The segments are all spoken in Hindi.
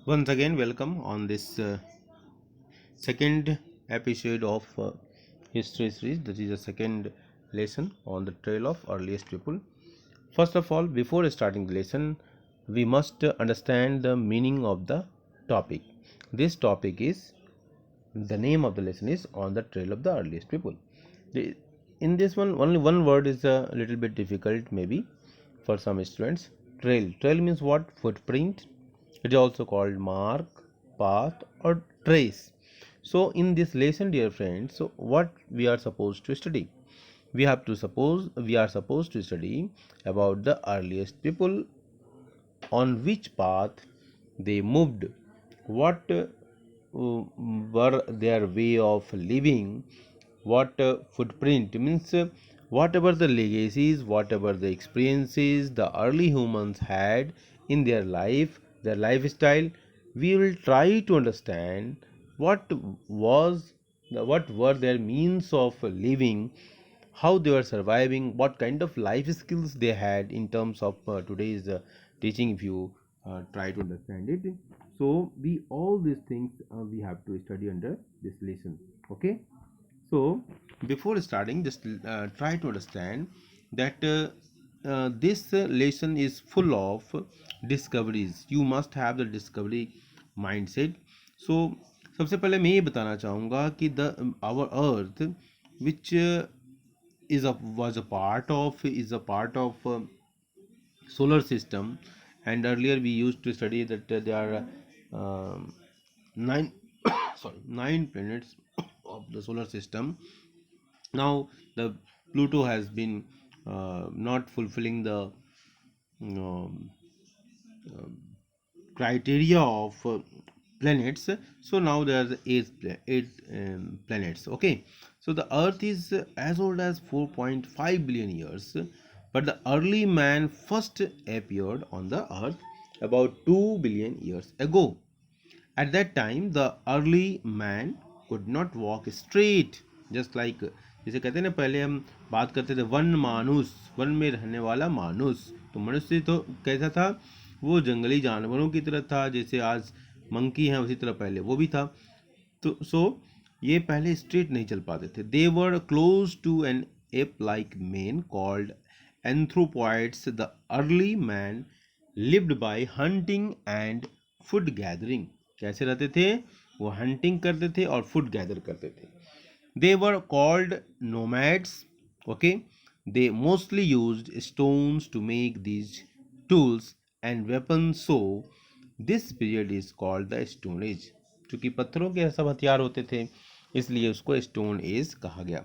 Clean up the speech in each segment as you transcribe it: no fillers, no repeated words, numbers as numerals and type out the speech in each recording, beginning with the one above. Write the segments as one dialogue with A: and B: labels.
A: Once again, welcome on this second episode of History series. This is the second lesson on the trail of earliest people. First of all, before starting the lesson, we must understand the meaning of the topic. This topic is the name of the lesson is on the trail of the earliest people. The, in this one, only one word is a little bit difficult, maybe for some students. Trail. Trail means what? Footprint. It is also called mark, path, or trace. So, in this lesson, dear friends, so what we are supposed to study? We are supposed to study about the earliest people, on which path they moved, what were their way of living, what footprint means, whatever the legacies, whatever the experiences the early humans had in their life, their lifestyle. We will try to understand what was what were their means of living, how they were surviving, what kind of life skills they had in terms of today's teaching, if you try to understand it. So we all these things we have to study under this lesson. Okay. So before starting, just try to understand that this lesson is full of discoveries. You must have the discovery mindset. So सबसे पहले मैं ये बताना चाहूँगा कि the our earth which is a was a part of is a part of solar system, and earlier we used to study that there are nine sorry, nine planets of the solar system. Now the Pluto has been not fulfilling the um, criteria of planets. So now there are eight planets. Okay, so the earth is as old as 4.5 billion years, but the early man first appeared on the earth about 2 billion years ago. At that time the early man could not walk straight, just like जैसे कहते हैं ना, पहले हम बात करते थे वन मानुस, वन में रहने वाला मानुस, तो मनुष्य तो कैसा था? वो जंगली जानवरों की तरह था, जैसे आज मंकी हैं उसी तरह पहले वो भी था। तो ये पहले स्ट्रेट नहीं चल पाते थे। They were close to an ape like men called anthropoids. The early man lived by hunting and food gathering. कैसे रहते थे? वो हंटिंग करते थे और फूड गैदर करते थे। They were called nomads. Okay, they mostly used stones to make these tools and weapons. So this period is called the stone age. चूँकि पत्थरों के सब हथियार होते थे, इसलिए उसको स्टोन एज कहा गया।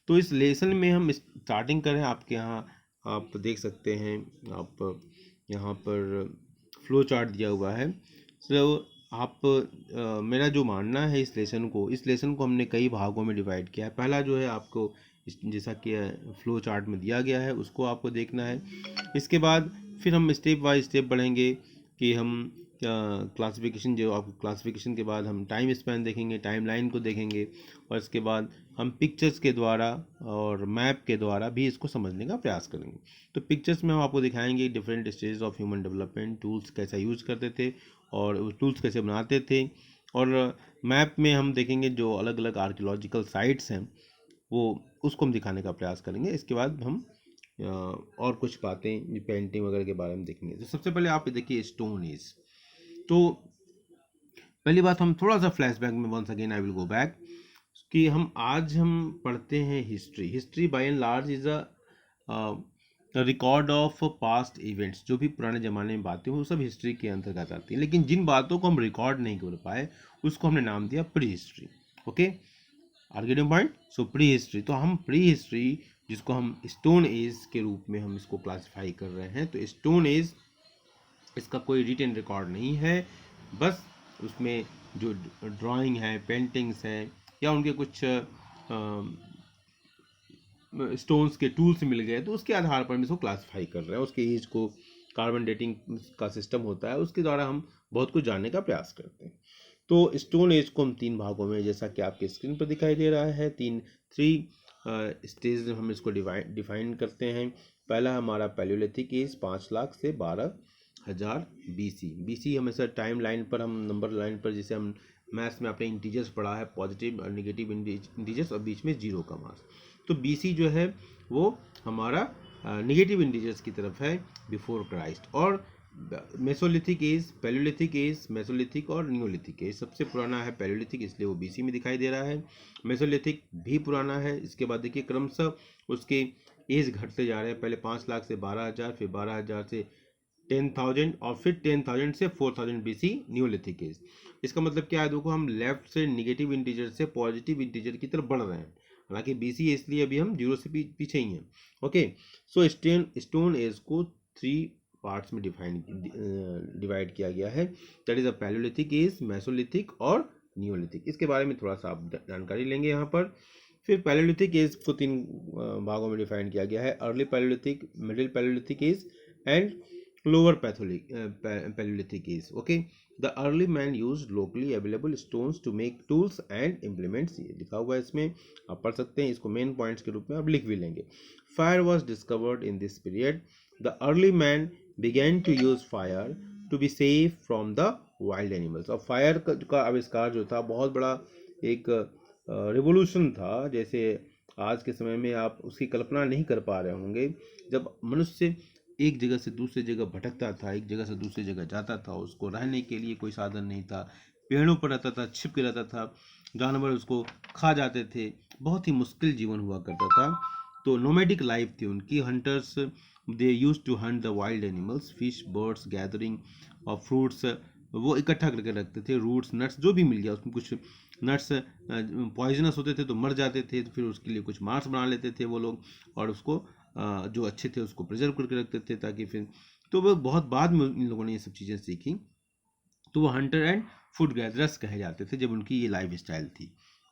A: तो इस लेसन में हम स्टार्टिंग करें। आपके यहाँ आप देख सकते हैं, आप यहाँ पर फ्लो चार्ट दिया हुआ है। सो आप मेरा जो मानना है इस लेसन को हमने कई भागों में डिवाइड किया है। पहला जो है आपको जैसा कि फ्लो चार्ट में दिया गया है उसको आपको देखना है। इसके बाद फिर हम स्टेप बाय स्टेप बढ़ेंगे कि हम क्लासिफिकेशन, जो आपको क्लासिफिकेशन के बाद हम टाइम स्पैन देखेंगे, टाइम लाइन को देखेंगे, और इसके बाद हम पिक्चर्स के द्वारा और मैप के द्वारा भी इसको समझने का प्रयास करेंगे। तो पिक्चर्स में हम आपको दिखाएंगे different stage of human development, tools कैसा यूज करते थे और टूल्स कैसे बनाते थे, और मैप में हम देखेंगे जो अलग अलग आर्कियोलॉजिकल साइट्स हैं वो उसको हम दिखाने का प्रयास करेंगे। इसके बाद हम और कुछ बातें पेंटिंग वगैरह के बारे में देखेंगे। तो सबसे पहले आप देखिए स्टोन एज। तो पहली बात, हम थोड़ा सा फ्लैशबैक में once again I will go back कि हम पढ़ते हैं history. History by and large is a record of past events. जो भी पुराने ज़माने में बातें वो सब हिस्ट्री के अंतर्गत आती हैं, लेकिन जिन बातों को हम रिकॉर्ड नहीं कर पाए उसको हमने नाम दिया pre history. Okay, are getting point? So pre history, तो हम प्री हिस्ट्री जिसको हम स्टोन एज के रूप में हम इसको क्लासिफाई कर रहे हैं। तो स्टोन एज, इसका कोई रिटन रिकॉर्ड नहीं है, बस उसमें जो ड्राइंग है, पेंटिंग्स हैं, या उनके कुछ स्टोन्स के टूल्स मिल गए तो उसके आधार पर हम इसको क्लासिफाई कर रहे हैं। उसके एज को कार्बन डेटिंग का सिस्टम होता है, उसके द्वारा हम बहुत कुछ जानने का प्रयास करते हैं। तो स्टोन एज को हम तीन भागों में, जैसा कि आपके स्क्रीन पर दिखाई दे रहा है, थ्री स्टेज हम इसको डिफाइन करते हैं। पहला हमारा पैलियोलिथिक एज 5 लाख से 12 हजार BC। BC हमेशा टाइम लाइन पर, हम नंबर लाइन पर, जैसे हम मैथ्स में आपने इंटीजर्स पढ़ा है, पॉजिटिव और नेगेटिव इंटीजर्स और बीच में जीरो का मार्क्स, तो BC जो है वो हमारा नेगेटिव इंटीजर्स की तरफ है, बिफोर क्राइस्ट। और Mesolithic age, Paleolithic age, Mesolithic और न्यूलिथिक एज। सबसे पुराना है पैलियोलिथिक, इसलिए वो BC में दिखाई दे रहा है। मेसोलिथिक भी पुराना है। इसके बाद देखिए क्रमशः उसके एज घटते जा रहे हैं, पहले 5 लाख से 12,000, फिर 12,000 से 10,000 और फिर 10,000 से 4,000 BC न्यूलिथिक एज। इसका मतलब क्या है, देखो हम लेफ्ट से निगेटिव इंटीजर से पॉजिटिव इंटीजर की तरफ बढ़ रहे हैं, हालांकि BC है इसलिए अभी हम जीरो से पीछे ही हैं। ओके, सो स्टोन एज को 3 पार्ट्स में डिवाइड किया गया है, that is a Paleolithic age, Mesolithic और न्यूलिथिक। इसके बारे में थोड़ा सा आप जानकारी लेंगे यहाँ पर। फिर पैलियोलिथिक एज को 3 भागों में डिफाइन किया गया है, early Paleolithic, middle Paleolithic age and lower Paleolithic age. Okay, the early man used locally available stones to make tools and implements। ये लिखा हुआ है इसमें, आप पढ़ सकते हैं इसको, मेन पॉइंट्स के रूप में आप लिख भी लेंगे। Fire was discovered in this period। The early man began to use fire to be safe from the wild animals। और फायर का आविष्कार जो था बहुत बड़ा एक रिवोल्यूशन था, जैसे आज के समय में आप उसकी कल्पना नहीं कर पा रहे होंगे। जब मनुष्य एक जगह से दूसरी जगह भटकता था, एक जगह से दूसरी जगह जाता था, उसको रहने के लिए कोई साधन नहीं था, पेड़ों पर रहता था, छिप के रहता था, जानवर उसको खा जाते थे, बहुत ही मुश्किल जीवन हुआ करता था। तो नोमैडिक लाइफ थी उनकी। Hunters, they used to hunt the wild animals, fish, birds, gathering और फ्रूट्स वो इकट्ठा करके रखते थे, रूट्स, नट्स जो भी मिल गया उसमें। कुछ नट्स पॉइजनस होते थे तो मर जाते थे, तो फिर उसके लिए कुछ मार्स बना लेते थे वो लोग, और उसको जो अच्छे थे उसको प्रिजर्व करके रखते थे, ताकि फिर, तो वो बहुत बाद में इन लोगों ने ये सब चीज़ें सीखी। तो वो हंटर एंड फूड गैदरर्स कहे जाते थे जब उनकी ये लाइफ स्टाइल थी।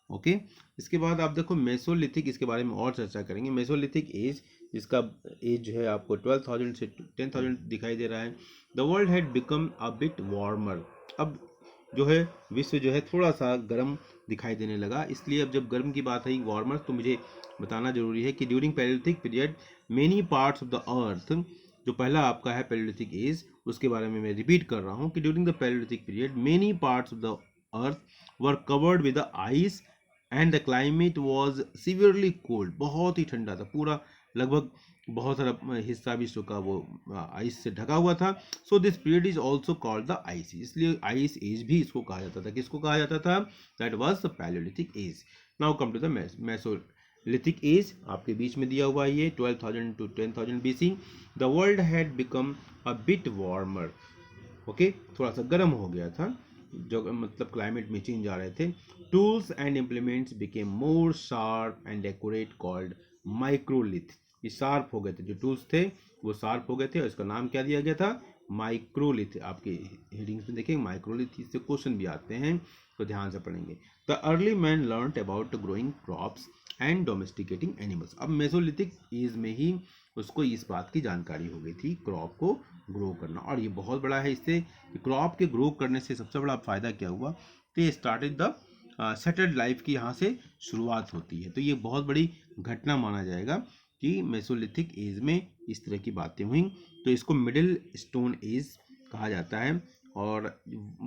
A: ओके, इसके बाद आप देखो मेसोलिथिक, इसके बारे में और चर्चा करेंगे। मेसोलिथिक एज, जिसका एज जो है आपको 12,000 से 10,000 दिखाई दे रहा है। The world had become a bit warmer. अब जो है विश्व जो है थोड़ा सा गर्म दिखाई देने लगा, इसलिए अब जब गर्म की बात आई वार्मर, तो मुझे बताना जरूरी है कि during Palaeolithic period many parts of the earth, जो पहला आपका है पैलियोलिथिक एज, उसके बारे में मैं रिपीट कर रहा हूँ कि during the Palaeolithic period many parts of the earth were covered with the ice and the climate was severely cold. बहुत ही ठंडा था, पूरा लगभग बहुत सारा हिस्सा विश्व का वो आइस से ढका हुआ था। So this period is also called the ice, इसलिए आइस एज भी इसको कहा जाता था। किसको कहा जाता था? That was the Paleolithic age. Now come to the Mesolithic age, आपके बीच में दिया हुआ है ये 12,000 to 10,000 BC। The world had become a bit warmer. Okay, थोड़ा सा गर्म हो गया था, जो मतलब क्लाइमेट में चेंज आ रहे थे। Tools and implements became more sharp and accurate called microlith. ये शार्प हो गए थे, जो टूल्स थे वो शार्प हो गए थे, और इसका नाम क्या दिया गया था? माइक्रोलिथ। आपके हेडिंग्स में देखेंगे माइक्रोलिथ, इससे क्वेश्चन भी आते हैं, तो ध्यान से पढ़ेंगे। The early man learn about growing crops and domesticating animals. अब मेसोलिथिक एज में ही उसको इस बात की जानकारी हो गई थी, क्रॉप को ग्रो करना। और ये बहुत बड़ा है, इससे क्रॉप के ग्रो करने से सबसे बड़ा फायदा क्या हुआ? तो ये स्टार्टेड द सेटल्ड लाइफ की यहाँ से शुरुआत होती है। तो ये बहुत बड़ी घटना माना जाएगा कि मेसोलिथिक एज में इस तरह की बातें हुई। तो इसको मिडिल स्टोन एज कहा जाता है। और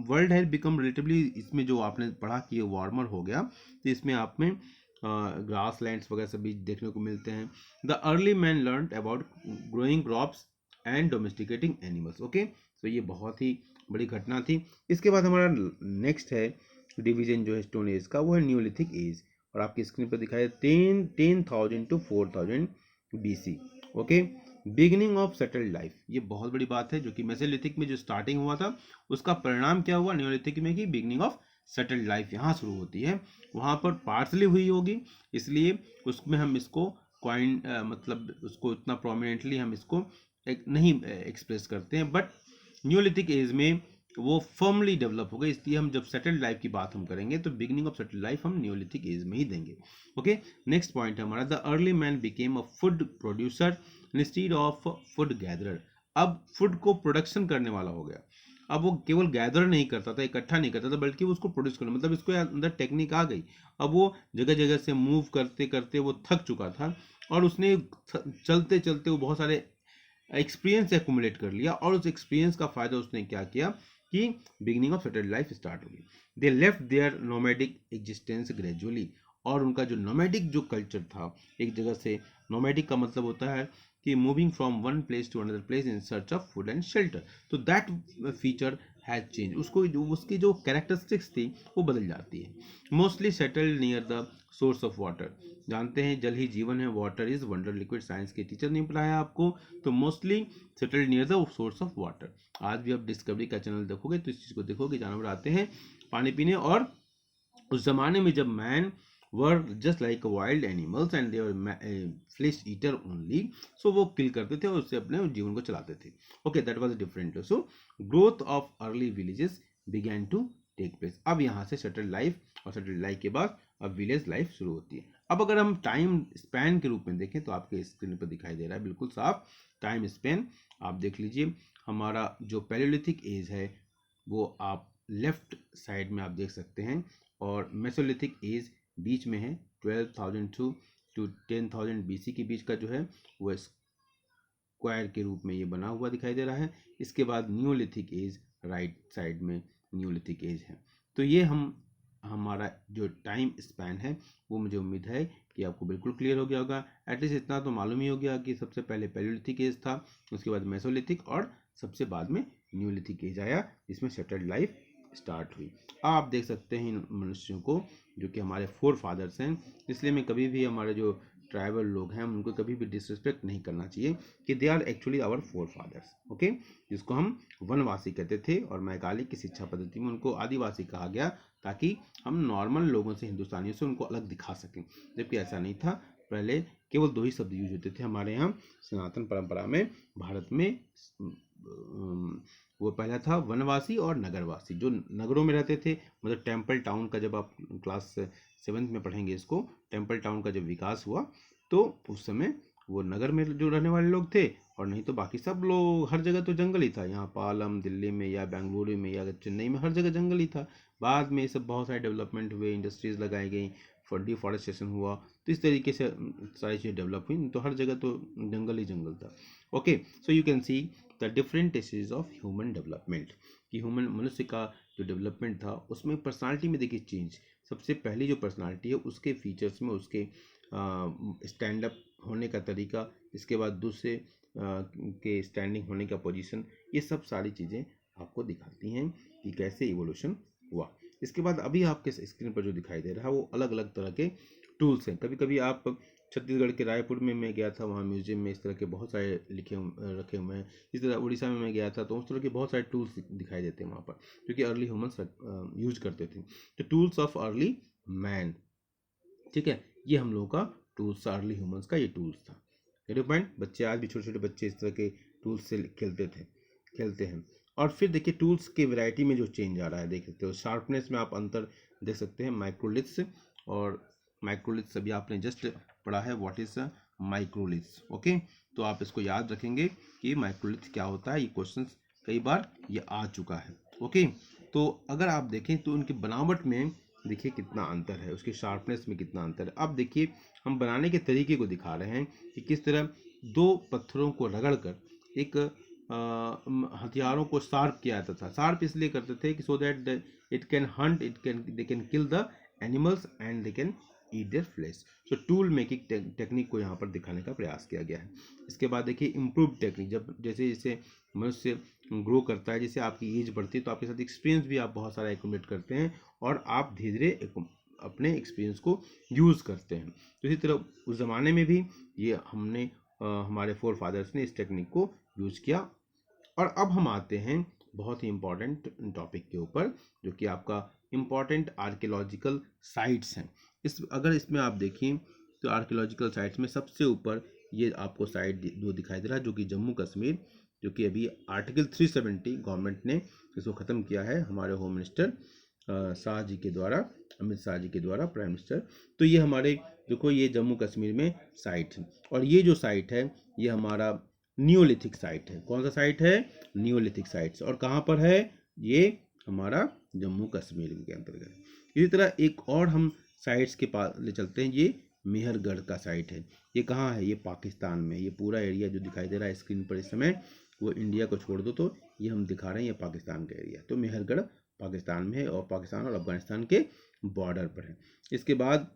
A: वर्ल्ड हैड बिकम रिलेटिवली, इसमें जो आपने पढ़ा कि ये वार्मर हो गया, तो इसमें आप में ग्रास लैंड्स वगैरह सभी देखने को मिलते हैं। The early man learn about growing crops and domesticating animals. Okay, तो ये बहुत ही बड़ी घटना थी। इसके बाद हमारा नेक्स्ट है डिवीजन जो है स्टोन एज का, वो है न्यूलिथिक एज, और आपकी स्क्रीन पर दिखाया 10,000 to 4,000 BC। Okay, beginning of settled life, ये बहुत बड़ी बात है, जो कि मेसोलिथिक में जो स्टार्टिंग हुआ था उसका परिणाम क्या हुआ न्यूलिथिक में, कि बिगिनिंग ऑफ सेटल्ड लाइफ यहाँ शुरू होती है। वहाँ पर पार्सली हुई होगी, इसलिए उसमें हम इसको क्वाइन मतलब उसको इतना प्रोमिनेंटली हम इसको नहीं एक्सप्रेस करते हैं, बट न्यूलिथिक एज में वो फर्मली डेवलप हो गए, इसलिए हम जब सेटल्ड लाइफ की बात हम करेंगे तो बिगिनिंग ऑफ सेटल्ड लाइफ हम न्यूलिथिक एज में ही देंगे। ओके, नेक्स्ट पॉइंट है हमारा, the early man became a food producer instead of food gatherer. अब फूड को प्रोडक्शन करने वाला हो गया। अब वो केवल गैदर नहीं करता था, इकट्ठा नहीं करता था, बल्कि वो उसको प्रोड्यूस करना, मतलब इसको अंदर टेक्निक आ गई। अब वो जगह जगह से मूव करते करते वो थक चुका था, और उसने चलते चलते वो बहुत सारे एक्सपीरियंस एक्यूमुलेट कर लिया और उस एक्सपीरियंस का फायदा उसने क्या किया कि beginning of settled life start होगी। They left their nomadic existence gradually, और उनका जो नोमैडिक जो कल्चर था, एक जगह से, नोमैडिक का मतलब होता है कि moving from one place to another place in search of food and shelter, तो दैट फीचर हैज चेंज, उसको उसकी जो कैरेक्टरिस्टिक्स थी वो बदल जाती है। Mostly settled near the source of water, जानते हैं जल ही जीवन है, water is wonder liquid, science के टीचर ने पढ़ाया आपको, तो mostly settled near the source of water. आज भी आप डिस्कवरी का चैनल देखोगे तो इस चीज़ को देखोगे, जानवर आते हैं पानी पीने, और उस जमाने में जब man were just like wild animals and they were flesh eater only, so वो किल करते थे और उससे अपने जीवन को चलाते थे। Okay, that was different. So growth of early villages began to take place, अब यहाँ से सेटल्ड लाइफ, और सेटल्ड लाइफ के बाद अब विलेज लाइफ शुरू होती है। अब अगर हम टाइम स्पैन के रूप में देखें तो आपके स्क्रीन पर दिखाई दे रहा है बिल्कुल साफ टाइम स्पैन, आप देख लीजिए। हमारा जो पैलियोलिथिक एज है वो आप लेफ्ट साइड में आप देख सकते हैं, और मेसोलिथिक एज बीच में है, 12,000 टू 10,000 BC के बीच का जो है वो स्क्वायर के रूप में ये बना हुआ दिखाई दे रहा है। इसके बाद न्यूलिथिक एज राइट साइड में न्यूलिथिक एज है। तो ये हमारा जो टाइम स्पैन है वो मुझे उम्मीद है कि आपको बिल्कुल क्लियर हो गया होगा। एटलीस्ट इतना तो मालूम ही हो गया कि सबसे पहले पैलियोलिथिक एज था, उसके बाद मेसोलिथिक, और सबसे बाद में न्यूलिथिक एज आया जिसमें सेटल्ड लाइफ स्टार्ट हुई। आप देख सकते हैं इन मनुष्यों को जो कि हमारे फोर फादर्स हैं, इसलिए मैं कभी भी हमारे जो ट्राइबल लोग हैं उनको कभी भी डिसरिस्पेक्ट नहीं करना चाहिए कि they are actually our forefathers. Okay, जिसको हम वनवासी कहते थे, और मैकाले की शिक्षा पद्धति में उनको आदिवासी कहा गया ताकि हम नॉर्मल लोगों से, हिंदुस्तानियों से उनको अलग दिखा सकें, जबकि ऐसा नहीं था। पहले केवल दो ही शब्द यूज होते थे हमारे यहाँ सनातन परंपरा में, भारत में। वो पहला था वनवासी और नगरवासी। जो नगरों में रहते थे, मतलब टेम्पल टाउन का, जब आप क्लास 7th में पढ़ेंगे इसको, टेम्पल टाउन का जब विकास हुआ तो उस समय वो नगर में जो रहने वाले लोग थे, और नहीं तो बाकी सब लोग, हर जगह तो जंगल ही था। यहाँ पालम दिल्ली में या बेंगलुरु में या चेन्नई में हर जगह जंगल ही था। बाद में ये सब बहुत सारे डेवलपमेंट हुए, इंडस्ट्रीज लगाई गई, डिफॉरेस्टेशन हुआ, तो इस तरीके से सारी चीज़ें डेवलप हुई, तो हर जगह तो जंगल ही जंगल था। Okay, so you can see the different stages of human development, कि ह्यूमन मनुष्य का जो डेवलपमेंट था उसमें पर्सनालिटी में देखिए चेंज। सबसे पहली जो पर्सनालिटी है उसके फीचर्स में, उसके स्टैंड अप होने का तरीका, इसके बाद दूसरे के स्टैंडिंग होने का पोजीशन, ये सब सारी चीज़ें आपको दिखाती हैं कि कैसे इवोल्यूशन हुआ। इसके बाद अभी आपके स्क्रीन पर जो दिखाई दे रहा है वो अलग अलग तरह के टूल्स हैं। कभी कभी आप छत्तीसगढ़ के रायपुर में मैं गया था, वहाँ म्यूजियम में इस तरह के बहुत सारे रखे हुए हैं। इस तरह उड़ीसा में मैं गया था तो उस तरह के बहुत सारे टूल्स दिखाई देते हैं वहाँ पर, जो कि अर्ली ह्यूमन्स यूज करते थे। तो टूल्स ऑफ अर्ली मैन, ठीक है, ये हम लोगों का टूल्स, अर्ली ह्यूमंस का ये टूल्स था। पॉइंट, बच्चे आज भी, छोटे छोटे बच्चे इस तरह के टूल्स से खेलते हैं। और फिर देखिए टूल्स के वैरायटी में जो चेंज आ रहा है, देख सकते हो शार्पनेस में आप अंतर देख सकते हैं। माइक्रोलिथ्स और माइक्रोलिथ्स अभी आपने जस्ट पढ़ा है, व्हाट इज माइक्रोलिथ्स। ओके, तो आप इसको याद रखेंगे कि माइक्रोलिथ्स क्या होता है, ये क्वेश्चन कई बार ये आ चुका है। ओके, तो अगर आप देखें तो उनकी बनावट में देखिए कितना अंतर है, उसकी शार्पनेस में कितना अंतर है। अब देखिए हम बनाने के तरीके को दिखा रहे हैं कि किस तरह दो पत्थरों को रगड़कर एक हथियारों को शार्प किया जाता था। शार्प इसलिए करते थे कि so that it can hunt, they can kill the animals and they can eat their flesh. So tool making technique को यहाँ पर दिखाने का प्रयास किया गया है। इसके बाद देखिए इम्प्रूव टेक्निक, जब जैसे जैसे मनुष्य ग्रो करता है, जैसे आपकी एज बढ़ती है तो आपके साथ एक्सपीरियंस भी आप बहुत सारा एक्यूमुलेट करते हैं, और आप धीरे धीरे अपने एक्सपीरियंस को यूज़ करते हैं। तो इसी तरह उस ज़माने में भी ये हमने हमारे फोर फादर्स ने इस टेक्निक को यूज़ किया। और अब हम आते हैं बहुत ही इम्पॉर्टेंट टॉपिक के ऊपर, जो कि आपका इम्पॉर्टेंट आर्कियोलॉजिकल साइट्स हैं। अगर इसमें आप देखें तो आर्कियोलॉजिकल साइट्स में सबसे ऊपर ये आपको साइट जो दिखाई दे रहा है, जो कि जम्मू कश्मीर, जो कि अभी आर्टिकल 370 गवर्नमेंट ने इसको ख़त्म किया है हमारे होम मिनिस्टर शाह जी के द्वारा, अमित शाह जी के द्वारा, प्राइम मिनिस्टर। तो ये हमारे देखो ये जम्मू कश्मीर में साइट है, और ये जो साइट है ये हमारा नियोलिथिक साइट है। कौन सा साइट है? Neolithic sites. और कहाँ पर है? ये हमारा जम्मू कश्मीर के अंतर्गत। इसी तरह एक और हम साइट्स के पास ले चलते हैं, ये मेहरगढ़ का साइट है। ये कहाँ है? ये पाकिस्तान में। ये पूरा एरिया जो दिखाई दे रहा है स्क्रीन पर इस समय, वो इंडिया को छोड़ दो तो ये हम दिखा रहे हैं ये पाकिस्तान का एरिया। तो मेहरगढ़ पाकिस्तान में है और पाकिस्तान और अफगानिस्तान के बॉर्डर पर है। इसके बाद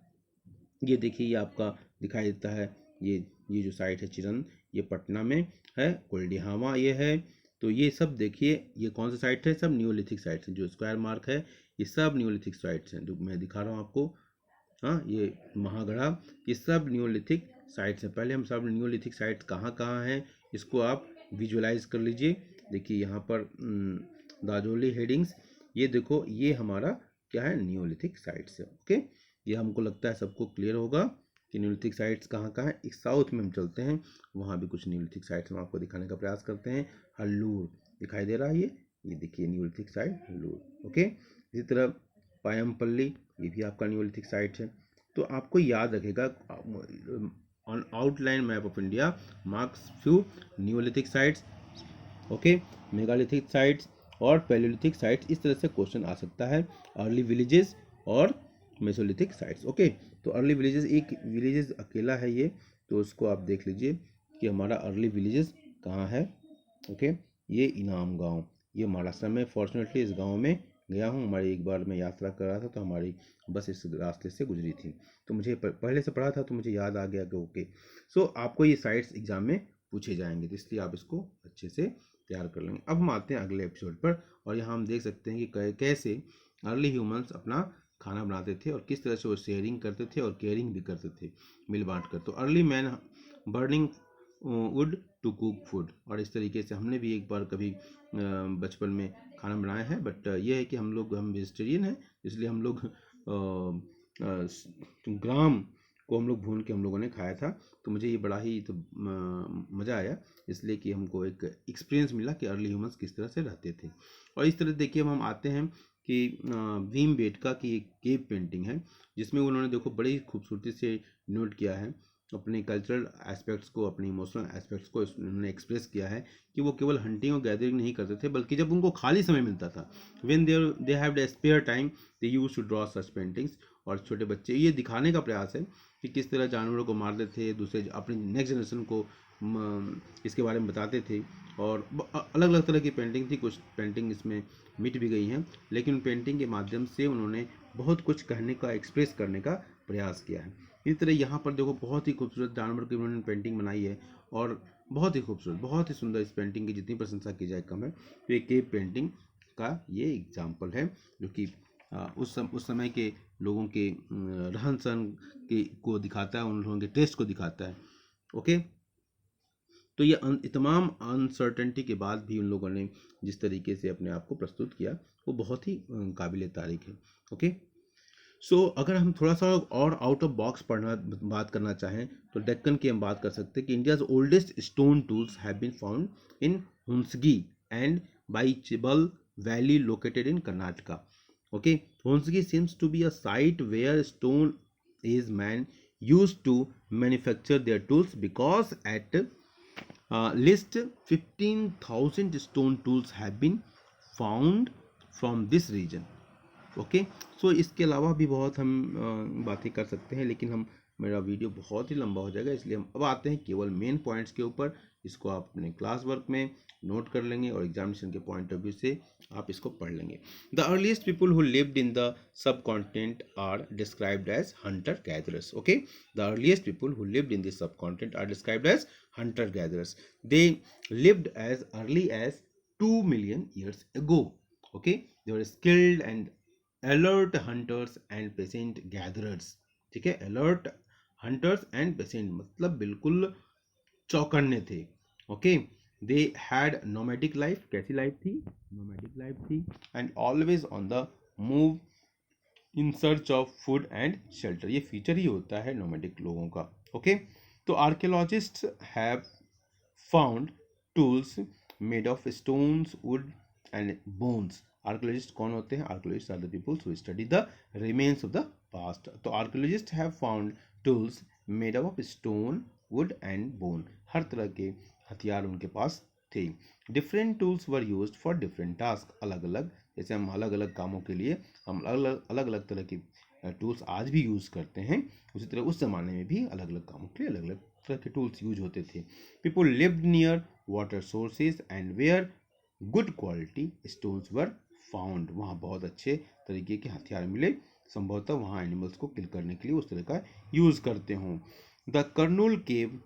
A: ये देखिए, ये आपका दिखाई देता है, ये जो साइट है चिरन, ये पटना में है। कोल्डिहामा ये है। तो ये सब देखिए, ये कौन सा साइट है? सब न्यूलिथिक साइट्स हैं। जो स्क्वायर मार्क है ये सब न्यूलिथिक साइट्स हैं, जो मैं दिखा रहा हूँ आपको। हाँ, ये महागढ़ा, ये सब न्यूलिथिक साइट्स हैं। पहले हम सब न्यूलिथिक साइट्स कहाँ कहाँ हैं इसको आप विजुअलाइज कर लीजिए। देखिए यहाँ पर दाजोली हेडिंग्स, ये देखो, ये हमारा क्या है? न्यूलिथिक साइट्स है। ओके, ये हमको लगता है सबको क्लियर होगा कि न्यूलिथिक साइट्स कहाँ कहाँ है। एक साउथ में हम चलते हैं, वहाँ भी कुछ न्यूलिथिक साइट्स हम आपको दिखाने का प्रयास करते हैं। हल्लूर दिखाई दे रहा है, ये देखिए न्यूलिथिक साइट हल्लूर। ओके, इसी तरह पायमपल्ली, ये भी आपका न्यूलिथिक साइट है। तो आपको याद रखेगा, on outline map of India marks few Neolithic sites, okay, megalithic sites और पैलियोलिथिक साइट्स। इस तरह से क्वेश्चन आ सकता है। अर्ली विलेजेस और मेसोलिथिक साइट्स। ओके, तो अर्ली विलेजेस, एक विलेजेस अकेला है ये, तो उसको आप देख लीजिए कि हमारा अर्ली विलेजेस कहाँ है। ओके, ये इनाम गांव, ये महाराष्ट्र में। फॉर्चुनेटली इस गांव में गया हूँ। हमारी एक बार मैं यात्रा कर रहा था तो हमारी बस इस रास्ते से गुजरी थी, तो मुझे पहले से पढ़ा था तो मुझे याद आ गया कि ओके। सो आपको ये साइट्स एग्जाम में पूछे जाएंगे, तो इसलिए आप इसको अच्छे से तैयार कर लेंगे। अब हम आते हैं अगले एपिसोड पर, और यहाँ हम देख सकते हैं कि कैसे अर्ली ह्यूमंस अपना खाना बनाते थे और किस तरह से वो शेयरिंग करते थे और केयरिंग भी करते थे, मिल बांट कर। तो early man burning wood to cook food, और इस तरीके से हमने भी एक बार कभी बचपन में खाना बनाया है। बट ये है कि हम वेजिटेरियन हैं, इसलिए हम लोग ग्राम को हम लोग भून के हम लोगों ने खाया था। तो मुझे ये बड़ा ही तो मज़ा आया, इसलिए कि हमको एक एक्सपीरियंस मिला कि अर्ली ह्यूमंस किस तरह से रहते थे। और इस तरह देखिए, हम आते हैं कि भीमबेटका की एक केव पेंटिंग है, जिसमें उन्होंने देखो बड़ी खूबसूरती से नोट किया है अपने कल्चरल एस्पेक्ट्स को, अपने इमोशनल एस्पेक्ट्स को उन्होंने एक्सप्रेस किया है कि वो केवल हंटिंग और गैदरिंग नहीं करते थे, बल्कि जब उनको खाली समय मिलता था, when they have the spare time, they used to draw such paintings. और छोटे बच्चे, ये दिखाने का प्रयास है कि किस तरह जानवरों को मारते थे, दूसरे अपनी नेक्स्ट जनरेशन को इसके बारे में बताते थे। और अलग अलग तरह की पेंटिंग थी, कुछ पेंटिंग इसमें मिट भी गई हैं, लेकिन उन पेंटिंग के माध्यम से उन्होंने बहुत कुछ कहने का, एक्सप्रेस करने का प्रयास किया है। इस तरह यहाँ पर देखो, बहुत ही खूबसूरत जानवर की उन्होंने पेंटिंग बनाई है, और बहुत ही खूबसूरत, बहुत ही सुंदर। इस पेंटिंग की जितनी प्रशंसा की जाए कम है। तो ये केव पेंटिंग का ये एग्जाम्पल है, जो कि उस समय के लोगों के रहन सहन के को दिखाता है, उन लोगों के टेस्ट को दिखाता है। ओके, तो ये तमाम अनसर्टेनिटी के बाद भी उन लोगों ने जिस तरीके से अपने आप को प्रस्तुत किया, वो बहुत ही काबिल तारीफ है। ओके, सो अगर हम थोड़ा सा और आउट ऑफ बॉक्स बात करना चाहें, तो डेक्कन की हम बात कर सकते हैं कि India's oldest stone tools have been found in Hunsgi and Baichbal valley located in Karnataka. Okay, Hunsgi seems to be a site where stone age man used to manufacture their tools, because at least 15,000 stone tools have been found from this region. Okay, so इसके अलावा भी बहुत हम बातें कर सकते हैं, लेकिन मेरा वीडियो बहुत ही लंबा हो जाएगा, इसलिए हम अब आते हैं केवल मेन पॉइंट्स के ऊपर। इसको आप अपने क्लास वर्क में नोट कर लेंगे और एग्जामिनेशन के पॉइंट ऑफ व्यू से आप इसको पढ़ लेंगे। The earliest people who lived in the subcontinent are described as hunter gatherers. Okay, the earliest people who lived in this subcontinent are described as hunter gatherers. They lived as early as 2 million years ago. Okay, they were skilled and alert hunters and peasant gatherers. ठीक है, अलर्ट हंटर्स एंड पेसेंट मतलब बिल्कुल चौकन्ने थे। Okay, they had nomadic life, कैसी लाइफ थी? नोमैडिक लाइफ थी। And always on the move in search of food and shelter, ये फीचर ही होता है नोमैडिक लोगों का। ओके, तो archaeologist have found tools made of stones, wood and bones. Archaeologist कौन होते हैं? Archaeologist are the peoples who study the remains of the past. तो archaeologist have found tools made of stone, would and bone. हर तरह के हथियार उनके पास थे। Different tools were used for different task, अलग अलग जैसे हम अलग अलग कामों के लिए हम अलग अलग तरह की टूल्स आज भी यूज़ करते हैं, उसी तरह उस ज़माने में भी अलग अलग कामों के लिए अलग अलग तरह के टूल्स यूज होते थे। People lived near water sources and where good quality stones were found. वहाँ बहुत अच्छे तरीके के हथियार मिले, संभवतः वहाँ एनिमल्स को किल करने के लिए उस तरह का यूज़ करते हों। The Kurnool cave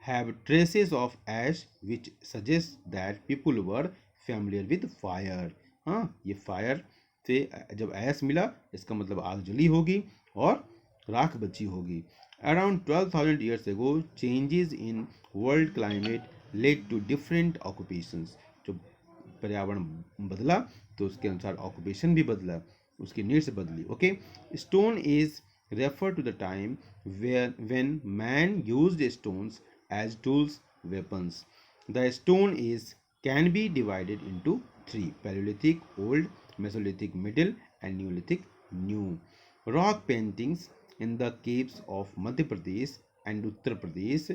A: have traces of ash which suggests that people were familiar with fire। हाँ, ये फायर से जब ऐश मिला इसका मतलब आग जली होगी और राख बची होगी। Around 12,000 years ago changes in world climate led to different occupations। जो पर्यावरण बदला तो उसके अनुसार ऑक्यूपेशन भी बदला, उसकी नीड्स बदली। Okay, stone is refer to the time when man used stones as tools, weapons। The stone is can be divided into three: Paleolithic, Old, Mesolithic, Middle, and Neolithic, New। Rock paintings in the caves of Madhya Pradesh and Uttar Pradesh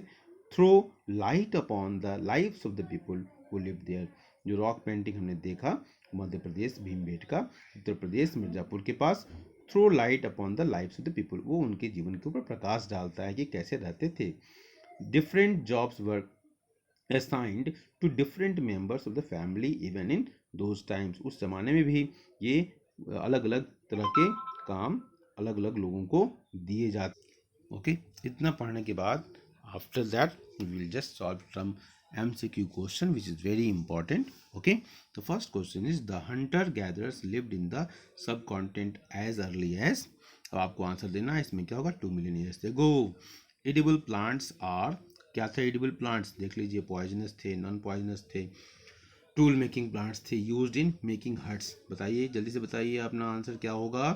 A: throw light upon the lives of the people who lived there। जो रॉक पेंटिंग हमने देखा मध्य प्रदेश भीमबेटका, उत्तर प्रदेश मिर्जापुर के पास, throw light upon the lives of the people, वो उनके जीवन के ऊपर प्रकाश डालता है कि कैसे रहते थे। Different jobs were assigned to different members of the family even in those times. उस जमाने में भी ये अलग अलग तरह के काम अलग अलग लोगों को दिए जाते। ओके, इतना पढ़ने के बाद after that we will just solve some MCQ question which is very important। okay, the first question is the hunter gatherers lived in the subcontinent as early as। अब आपको आंसर देना है, इसमें क्या होगा, 2 million years ago। edible plants are, क्या थे edible plants, देख लीजिए, पॉइजनस थे, नॉन पॉइजनस थे, टूल मेकिंग प्लांट्स थे, यूज्ड इन मेकिंग हट्स। बताइए जल्दी से बताइए अपना आंसर क्या होगा।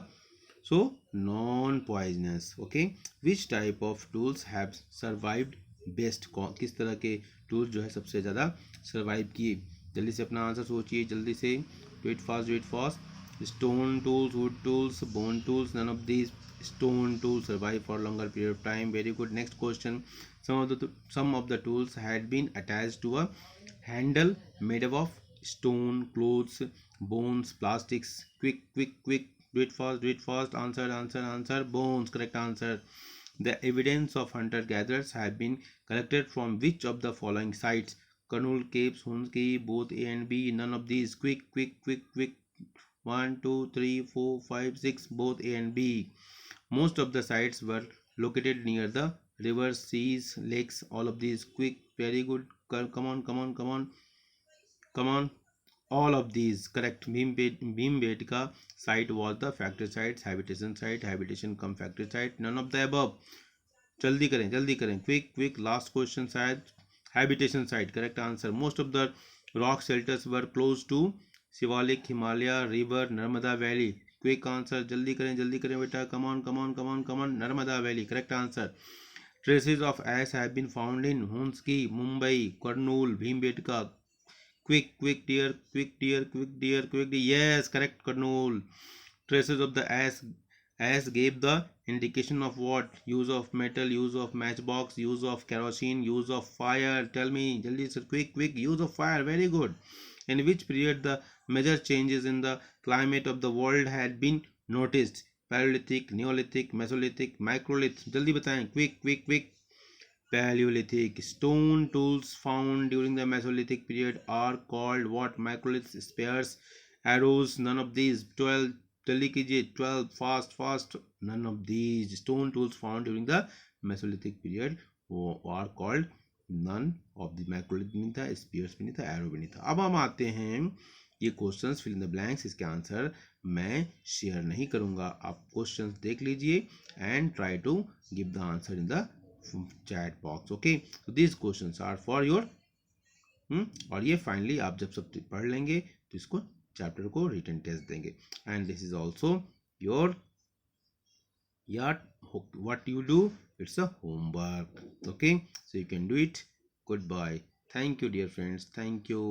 A: So non poisonous. Okay, which type of tools have survived best, किस तरह के टूल्स जो है सबसे ज़्यादा सर्वाइव किए। जल्दी से अपना आंसर सोचिए, जल्दी से, do it fast, do it fast. Stone tools, wood tools, bone tools, none of these stone tools survive for longer period of time। very good, next question। some of the tools had been attached to a handle made up of stone, clothes, bones, plastics। quick quick quick, do it fast, do it fast, answer answer answer, bones, correct answer। the evidence of hunter gatherers have been collected from which of the following sites? Karnool Caves, Hunski, both A and B, none of these, quick quick quick quick, 1 2 3 4 5 6, both A and B। most of the sites were located near the rivers, seas, lakes, all of these, quick, very good, come on come on come on come on, all of these correct। Bhimbetka site was the factory site, habitation site, habitation cum factory site, none of the above। जल्दी करें, quick quick, last question शायद, habitation site, correct answer। most of the rock shelters were close to Shivalik, Himalaya, river, Narmada valley. Quick answer, जल्दी करें बेटा, come on come on come on come on, Narmada valley, correct answer। traces of ash have been found in Hunski, Mumbai, Kurnool, Bhimbetka। quick quick dear, quick dear, quick dear, quick dear, yes, correct, Kurnool। traces of the ash gave the indication of what? use of metal, use of matchbox, use of kerosene, use of fire, tell me jaldi sir, quick quick, use of fire, very good। in which period the major changes in the climate of the world had been noticed? Paleolithic, Neolithic, Mesolithic, Microlith, jaldi बताएं, quick quick quick। Paleolithic। stone tools found during the Mesolithic period are called what? Microlith, spears, arrows, none of these, 12, जल्दी कीजिए, 12, fast fast, none of these stone tools found during the Mesolithic period are called, none of the Microlith भी नहीं था, spears भी नहीं था, arrow भी नहीं था। अब हम आते हैं ये questions fill in the blanks, इसके आंसर मैं शेयर नहीं करूंगा, आप क्वेश्चंस देख लीजिए and try to give the answer in the chat box. Okay, so these questions are for your और ये फाइनली आप जब सब पढ़ लेंगे तो इसको चैप्टर को रिटन टेस्ट देंगे and this is also your what you do, it's a homework। okay, so you can do it। goodbye, thank you dear friends, thank you।